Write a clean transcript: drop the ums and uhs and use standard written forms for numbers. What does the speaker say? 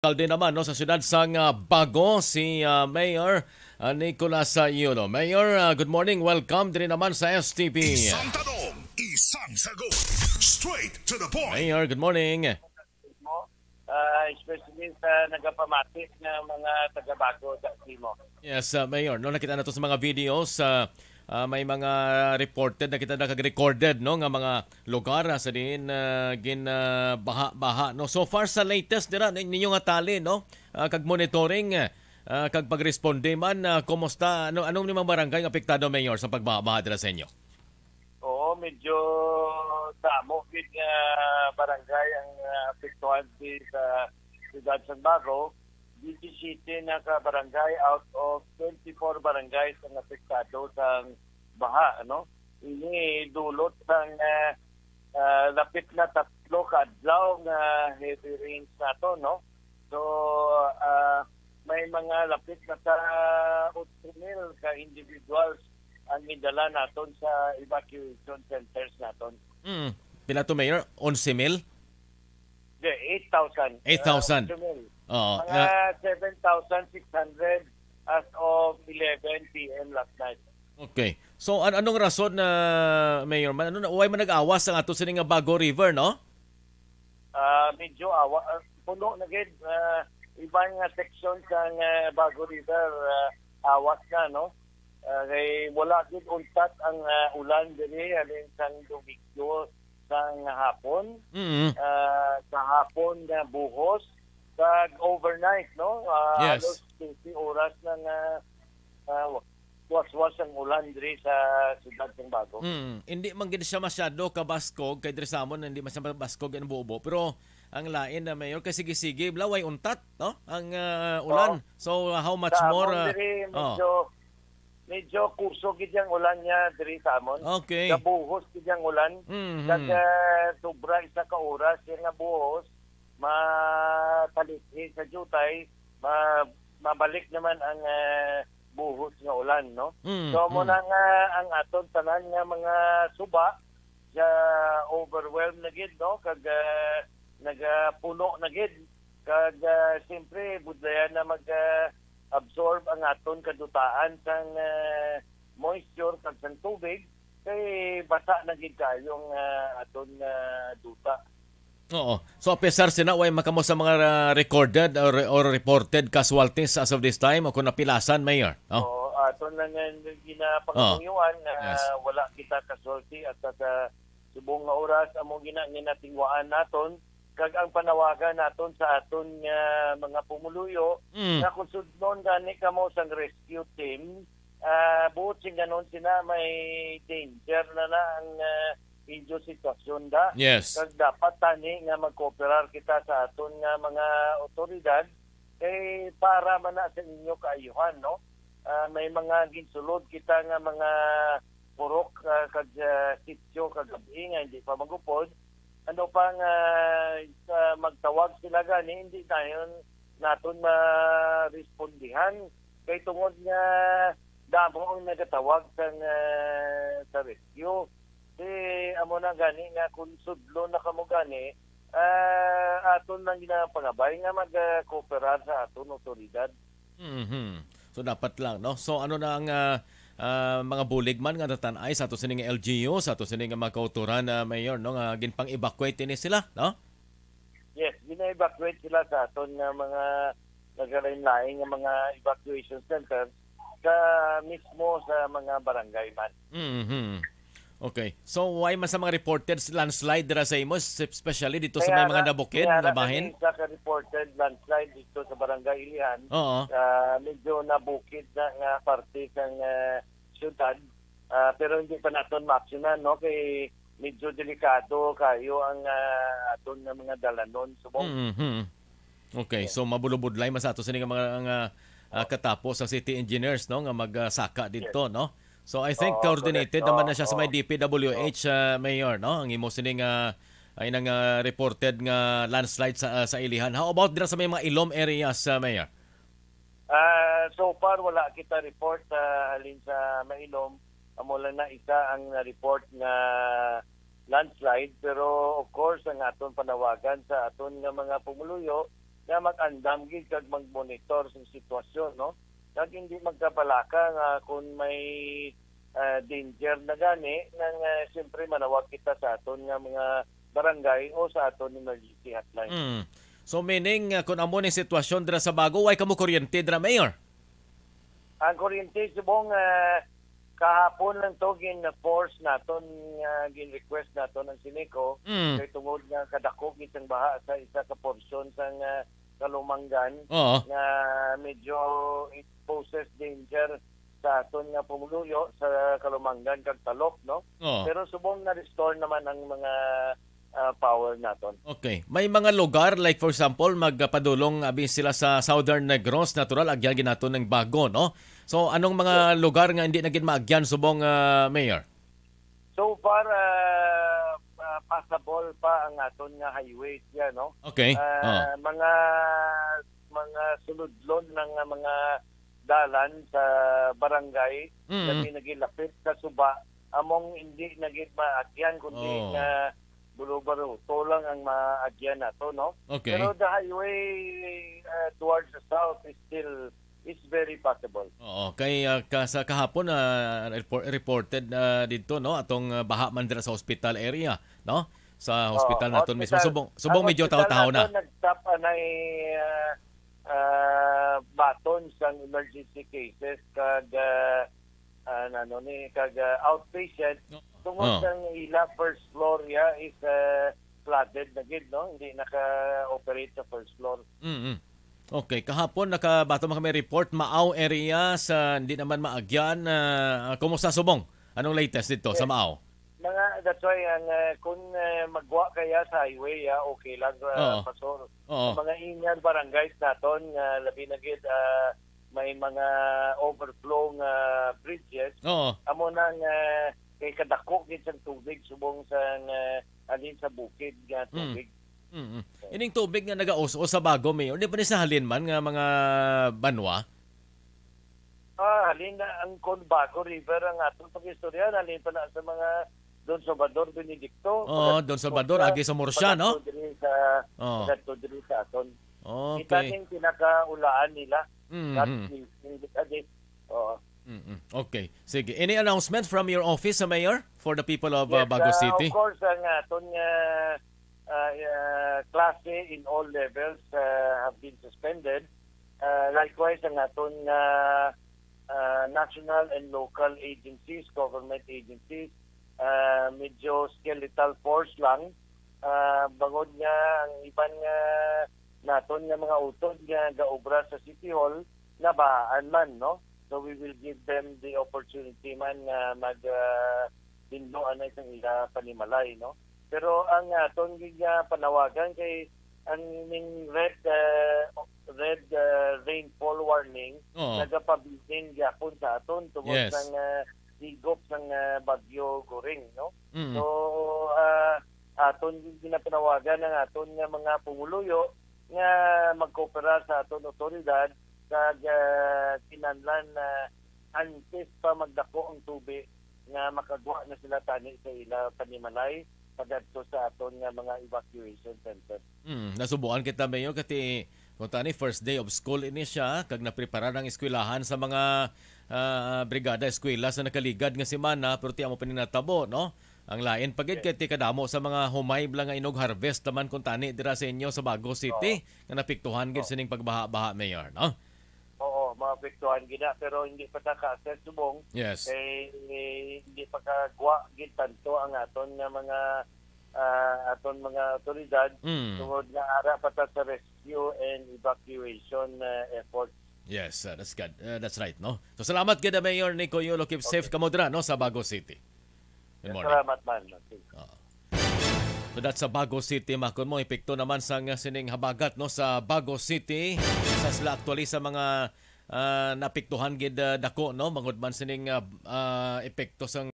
Alcalde naman no, sa siyudad sang Bago si Mayor Nicolas Yulo. Mayor, good morning. Welcome din naman sa STP. Isang tanong, isang sagot. Straight to the point. Mayor, good morning. Especially sa nagapamatik na mga taga-Bago sa Timo. Yes, Mayor. No, nakita na to sa mga videos. May mga reported na kita nakag-recorded no nga mga lugar sa din gin baha no. So far sa latest dira ninyo nga tali no kag monitoring kag pagresponde man kumusta anong limang barangay nga apektado, Mayor, sa pagbaha dira sa inyo? Oo, medyo damo gid nga barangay ang apektuhan sa Siyudad San Bago. 17 na ka barangay out of 24 barangays ang apektado sa baha, no? Ini dulot sang lapit na 3 ka adlaw nga heavy rains nato, no? So may mga lapit na sa 8,000 ka individuals ang midala naton sa evacuation centers naton. Pila to, Mayor? 11,000? 8,000. 8,000. Oo. Mga 7,600 as of 11 p.m. last night. Okay. So anong rason na Mayor man why man nag-awas ang ato sa nga Bago River, no? Medyo puno na gid ibang section sa Bago River awas na, no? Kay wala gid untat ang ulan diri alin sang Domingo sang hapon. Sa hapon na buhos kag overnight, no? Yes. Halos 20 oras ng waswas ang ulan diri sa Siyudad ng Bago. Hindi man gid siya masyado kabaskog kay diri sa amon, hindi man siya baskog ang buo pero ang lain na, Mayor, kasi sige blaway untat no ang ulan. So how much sa more diri, medyo kurso gid ang ulan niya diri sa amon. Okay. Sa buhos gid ang ulan. Kag sobra isa ka oras nga buhos matalithi sa jutay, mabalik naman ang buhos nga ulan, no? So mo na nga ang aton tanan nga mga suba sa overwhelmed na gid, no? Kag nagapuno na gid, kag siyempre budlayan na mag-absorb ang aton kadutaan sang moisture kag sang tubig, kay basa na gid kayong aton duta. Oo. So pesar sina way makamo sa mga recorded or reported casualties as of this time o kung napilasan, Mayor. Oo, aton lang ginapanguyuan na wala kita kasulti at sa subong nga oras among ginatingwaan naton kag ang panawagan naton sa aton mga pumuluyo na kung sudnon gani kamo sang rescue team, buot sing ganon sina may danger na ang medyo sitwasyon da. Yes. Kag dapat tani nga magkooperar kita sa aton nga mga otoridad para man na sa inyo kaayuhan, no? May mga ginsulod kita nga mga purok kag sityo kag gabi nga hindi pa magupod. Ano pang magtawag sila gani hindi dayon naton ma-respondihan kay tungod nga damo ang nagatawag sa rescue. Amo na gani nga kung sudlo na kamo gani aton lang ginapangabay nga mag-cooperar sa aton otoridad. So dapat lang, no? So ano na ang mga buligman nga natanay sa ato sining LGU, sa ato sining mga kauturan na Mayor, no, nga ginpang-evacuate ni sila, no? Yes, gina-evacuate sila sa aton nga mga nagalain-laing nga mga evacuation centers sa mismo sa mga barangay man. Okay. So why man sa mga reported landslide dira sa imo, especially dito sa may mga nabukid na bahin? Kaya sa reported landslide dito sa Barangay Ilihan, medyo nabukid na nga parte ng siyudad. Pero hindi pa naton maaksyonan, no? Kay medyo delikado kayo ang aton nga mga dalanon subong. Okay. So mabulubudlay man sa ato sini nga mga katapos sa city engineers, no, nga magsaka dito, no? So I think coordinated naman na siya sa may DPWH, Mayor, no? Ang imo sining ay nang reported nga landslide sa Ilihan. How about dira sa may mga ilom areas, Mayor? So far wala kita report halin sa Mailom. Amo lang na isa ang report nga landslide, pero of course ang aton panawagan sa aton nga mga pumuluyo nga mag-andam gid kag mag-monitor sa sitwasyon, no? Kag hindi magkabalaka nga kung may danger na gani nang siyempre manawag kita sa aton nga mga barangay o sa aton emergency hotline. So meaning kung amo ning sitwasyon dira sa Bago, way kamo kuryente dira, Mayor? Ang kuryente subong kahapon lang to gin-force naton, gin-request naton ang Sineco kay tungod nga kadako kitang baha sa isa ka porsyon sang Kalumanggan nga medyo it poses danger sa aton nga pumuluyo sa Kalumanggan kag Talok, no? Pero subong na restore naman ang mga power naton. Okay. May mga lugar like for example magpadulong abi sila sa Southern Negros, natural agyan ginaton ng Bago, no? So anong mga lugar nga hindi na gid maagyan subong Mayor? So far passable pa ang aton nga highways ya, no? Okay. Mga suludlon ng mga dalan sa barangay na nagilapit sa suba among hindi nagit maagyan kundi nga bulo-baruto lang ang maagyan nato, no? Okay. Pero the highway towards the south is very possible. Oo, kay sa kahapon reported dito, no, atong baha man dira sa hospital area, no? Sa hospital naton mismo subong medyo taw-taw na. Nag-stop na baton sa emergency cases kag kag outpatient tungod sang ila first floor ya is flooded na gid, no? Hindi naka-operate sa first floor. Okay, kahapon nakabato man kami report Maaw area sa hindi naman maagyan. Kumusta subong? Anong latest dito sa Maaw? That's why kung magwa kaya sa highway okay lang pasor. Mga inyan barangays naton labi na gid may mga overflow bridges. Amo nang kay kadako gid sa tubig subong sa alin sa bukid nga tubig. Ining tubig nga nagaos-o sa Bago, Mayor, di pa ni sa halin man nga mga banwa? Halin na ang Bago River ang atong pag-istorya, halin pa na sa mga Don Salvador, Benedicto. Don Salvador, agi sa Murcia, no? Pagkato diri sa aton. Okay. Ita yung pinakaulaan nila. Okay. Sige. Any announcement from your office, Mayor, for the people of Bago City? Of course, ang aton klase in all levels have been suspended. Likewise, ang aton national and local agencies, government agencies, medyo skeletal force lang. Bangod nga ang iban nga naton nga mga utod nga gaobra sa City Hall na bahaan man, no? So we will give them the opportunity man mag bindo anay sa ila panimalay, no? Pero ang aton nga panawagan kay ang ning red rainfall warning nagapabilin gyapon sa aton tungod sang higop sang bagyo Goring, no? So aton ginapanawagan ang aton nga mga pumuluyo nga magkoopera sa aton otoridad kag kinahanglan antes pa magdako ang tubig nga makagwa na sila tani sa ila panimalay pagadto sa aton nga mga evacuation center. Nasubukan kita, Mayor, kati kung tani first day of school ini siya kag naprepara ng eskwelahan sa mga brigada eskwela sa nakaligad nga semana pero ti amo paninatabo, no? Ang lain pagid kay ti kadamo sa mga humay bla nga inog harvest taman kung tani dira sa inyo sa Bago City nga napiktuhan gid sining pagbaha-baha, Mayor, no? Oo, maapektuhan gina pero hindi pa ta ka-assess subong. Yes. Kay hindi pa kagwa gid tanto ang aton nga mga aton mga otoridad tungod nga ara pa ta sa rescue and evacuation efforts. Yes, that's good. That's right, no? So salamat gid, Mayor Nico Yolo. Keep safe kamo dira, no, sa Bago City. Good morning. Salamat man. So that's sa Bago City, makon mo epekto naman sa sining habagat, no, sa Bago City. Sa sila actually sa mga napiktuhan gid dako, no, mangod man sining epekto sang